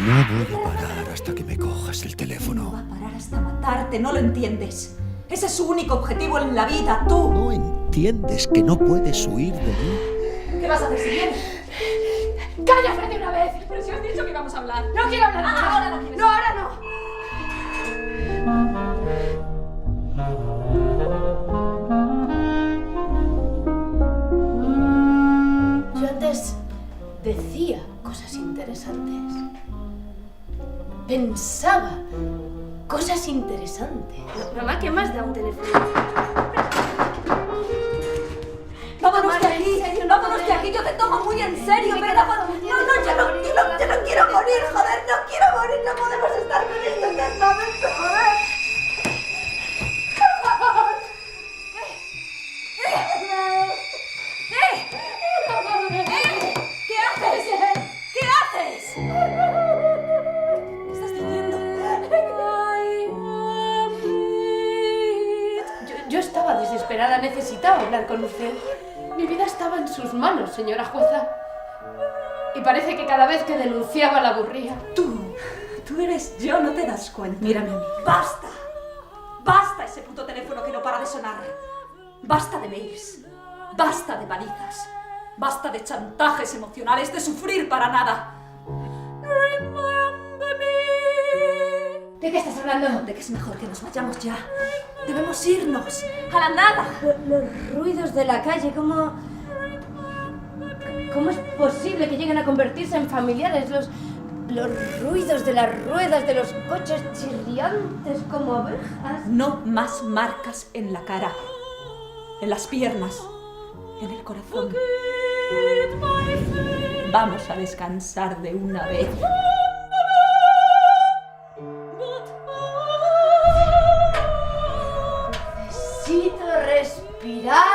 No voy a parar hasta que me cojas el teléfono. No va a parar hasta matarte, ¿no lo entiendes? Ese es su único objetivo en la vida, tú. ¿No entiendes que no puedes huir de mí? ¿Qué vas a hacer si vienes? ¡Cállate de una vez! Pero si has dicho que íbamos a hablar. No quiero hablar ahora. Ahora no quieres. No, ahora no. Yo antes decía cosas interesantes. Pensaba cosas interesantes. Mamá, ¿qué más da un teléfono? Vámonos de aquí, vámonos de aquí, yo te tomo muy en serio, pero no, yo no quiero morir, joder, no quiero morir, no podemos estar con esto eternamente, joder. ¿Qué haces? ¿Qué haces? ¿Qué estás diciendo? Yo estaba desesperada, necesitaba hablar con usted. Mi vida estaba en sus manos, señora jueza. Y parece que cada vez que denunciaba la aburría. Tú eres yo, no te das cuenta. Mírame a mí. ¡Basta! ¡Basta ese puto teléfono que no para de sonar! ¡Basta de mails! ¡Basta de palizas! ¡Basta de chantajes emocionales, de sufrir para nada! ¿De qué estás hablando? De que es mejor que nos vayamos ya. Debemos irnos a la nada. Los ruidos de la calle, ¿cómo es posible que lleguen a convertirse en familiares? Los ruidos de las ruedas de los coches chirriantes como abejas. No más marcas en la cara, en las piernas, en el corazón. Vamos a descansar de una vez. Necesito respirar.